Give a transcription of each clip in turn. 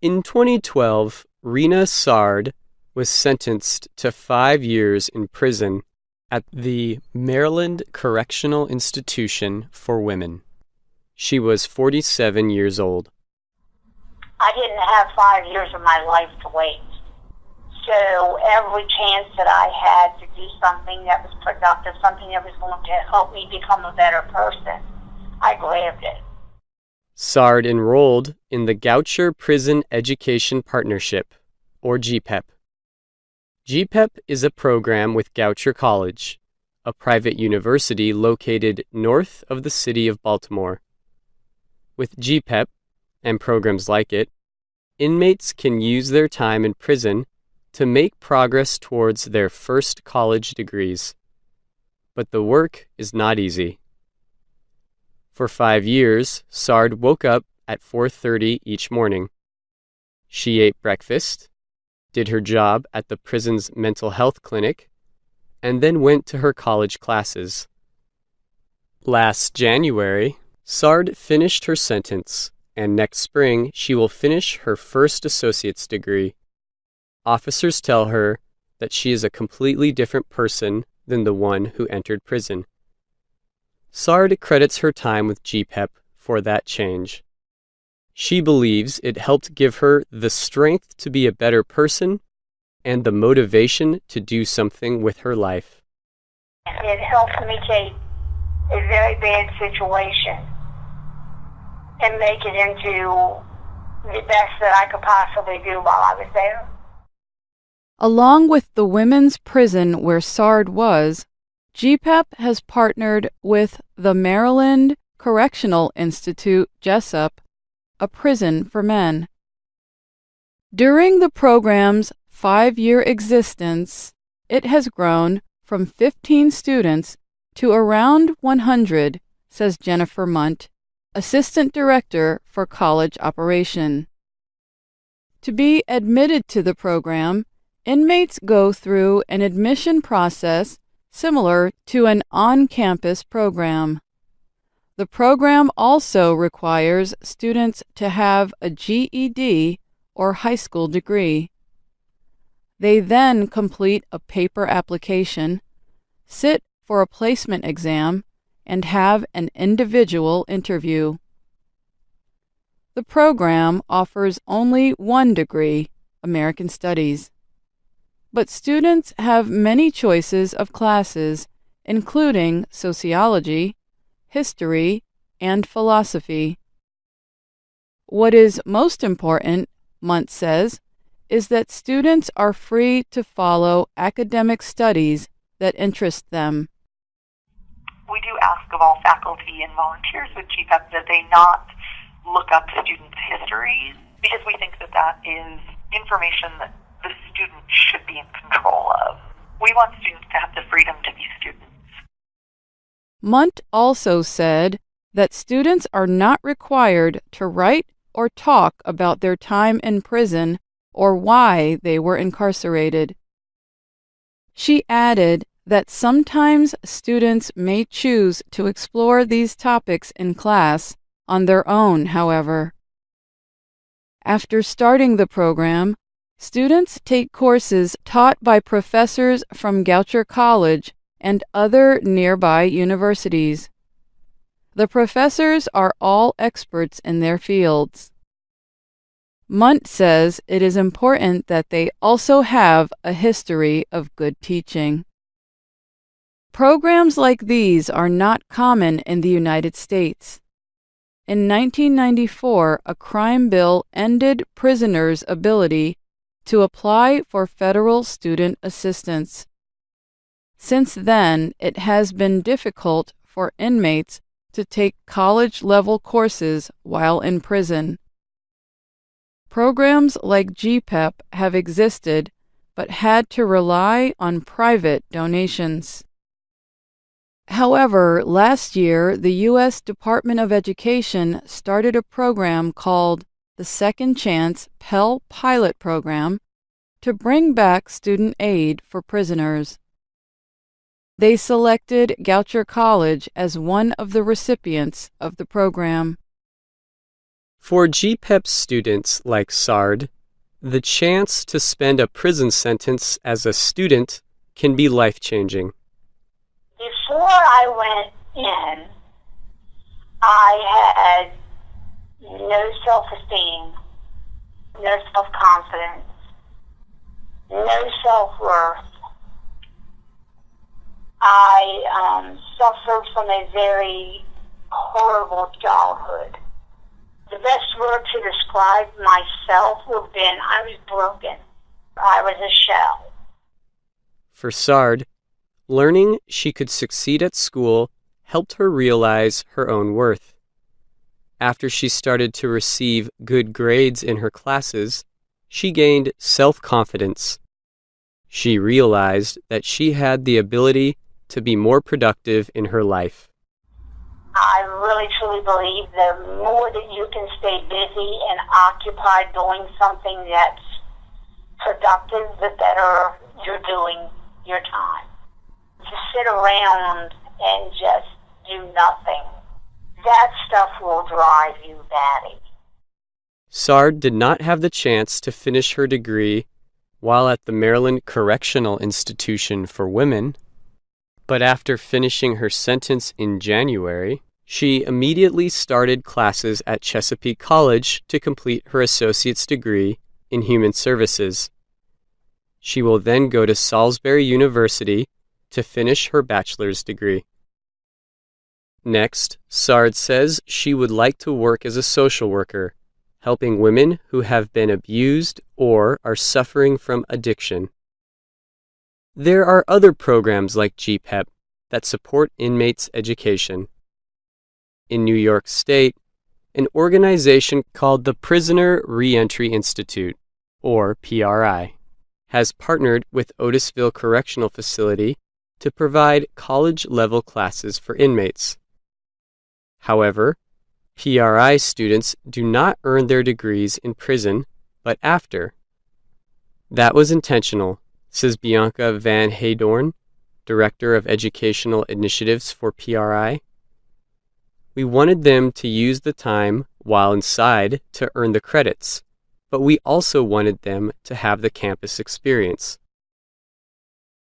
In 2012, Rena Sard was sentenced to 5 years in prison at the Maryland Correctional Institution for Women. She was 47 years old. I didn't have 5 years of my life to wait. So every chance that I had to do something that was productive, something that was going to help me become a better person, I grabbed it. Sard enrolled in the Goucher Prison Education Partnership, or Gpep. Gpep is a program with Goucher College, a private university located north of the city of Baltimore. With Gpep, and programs like it, inmates can use their time in prison to make progress towards their first college degrees. But the work is not easy. For 5 years, Sard woke up at 4:30 each morning. She ate breakfast, did her job at the prison's mental health clinic, and then went to her college classes. Last January, Sard finished her sentence, and next spring she will finish her first associate's degree. Officers tell her that she is a completely different person than the one who entered prison. Sard credits her time with Gpep for that change. She believes it helped give her the strength to be a better person and the motivation to do something with her life. It helped me take a very bad situation and make it into the best that I could possibly do while I was there. Along with the women's prison where Sard was, Gpep has partnered with the Maryland Correctional Institute, Jessup, a prison for men. During the program's 5-year existence, it has grown from 15 students to around 100, says Jennifer Munt, Assistant Director for College Operation. To be admitted to the program, inmates go through an admission process similar to an on-campus program. The program also requires students to have a GED or high school degree. They then complete a paper application, sit for a placement exam, and have an individual interview. The program offers only one degree, American Studies. But students have many choices of classes, including sociology, history, and philosophy. What is most important, Munt says, is that students are free to follow academic studies that interest them. We do ask of all faculty and volunteers with Gpep that they not look up students' histories, because we think that that is information that the student should be in control of. We want students to have the freedom to be students. Munt also said that students are not required to write or talk about their time in prison or why they were incarcerated. She added that sometimes students may choose to explore these topics in class on their own, however. After starting the program, students take courses taught by professors from Goucher College and other nearby universities. The professors are all experts in their fields. Munt says it is important that they also have a history of good teaching. Programs like these are not common in the United States. In 1994, a crime bill ended prisoners' ability to apply for federal student assistance. Since then, it has been difficult for inmates to take college-level courses while in prison. Programs like Gpep have existed but had to rely on private donations. However, last year, the U.S. Department of Education started a program called the Second Chance Pell Pilot Program to bring back student aid for prisoners. They selected Goucher College as one of the recipients of the program. For Gpep students like Sard, the chance to spend a prison sentence as a student can be life-changing. Before I went in, I had no self-esteem, no self-confidence, no self-worth. I suffered from a very horrible childhood. The best word to describe myself would have been I was broken. I was a shell. For Sard, learning she could succeed at school helped her realize her own worth. After she started to receive good grades in her classes, she gained self-confidence. She realized that she had the ability to be more productive in her life. I really truly believe the more that you can stay busy and occupied doing something that's productive, the better you're doing your time. To sit around and just do nothing, that stuff will drive you batty. Sard did not have the chance to finish her degree while at the Maryland Correctional Institution for Women, but after finishing her sentence in January, she immediately started classes at Chesapeake College to complete her associate's degree in human services. She will then go to Salisbury University to finish her bachelor's degree. Next, Sard says she would like to work as a social worker, helping women who have been abused or are suffering from addiction. There are other programs like Gpep that support inmates' education. In New York State, an organization called the Prisoner Reentry Institute, or PRI, has partnered with Otisville Correctional Facility to provide college-level classes for inmates. However, PRI students do not earn their degrees in prison, but after. That was intentional, says Bianca Van Heyden, Director of Educational Initiatives for PRI. We wanted them to use the time while inside to earn the credits, but we also wanted them to have the campus experience.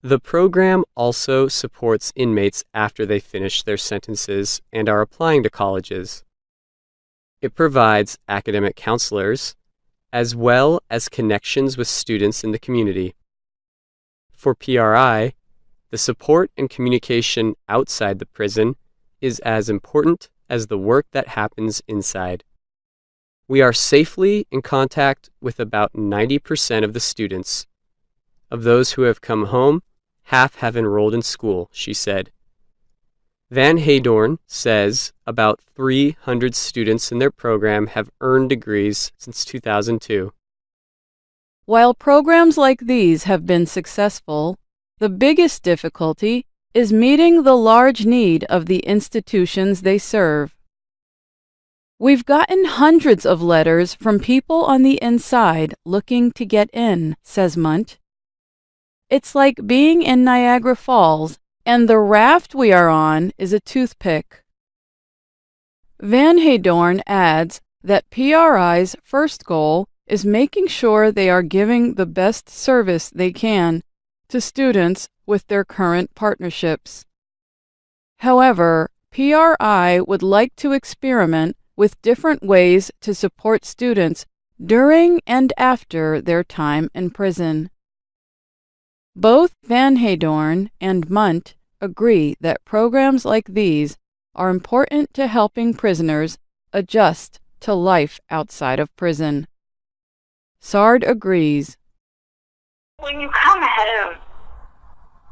The program also supports inmates after they finish their sentences and are applying to colleges. It provides academic counselors, as well as connections with students in the community. For PRI, the support and communication outside the prison is as important as the work that happens inside. We are safely in contact with about 90% of the students. Of those who have come home, half have enrolled in school, she said. Van Heyden says about 300 students in their program have earned degrees since 2002. While programs like these have been successful, the biggest difficulty is meeting the large need of the institutions they serve. We've gotten hundreds of letters from people on the inside looking to get in, says Munt. It's like being in Niagara Falls, and the raft we are on is a toothpick. Van Heyden adds that PRI's first goal is making sure they are giving the best service they can to students with their current partnerships. However, PRI would like to experiment with different ways to support students during and after their time in prison. Both Van Heyden and Munt agree that programs like these are important to helping prisoners adjust to life outside of prison. Sard agrees. When you come home,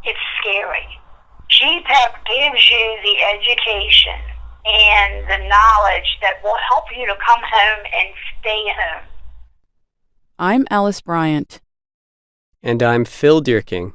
it's scary. Gpep gives you the education and the knowledge that will help you to come home and stay home. I'm Alice Bryant. And I'm Phil Dierking.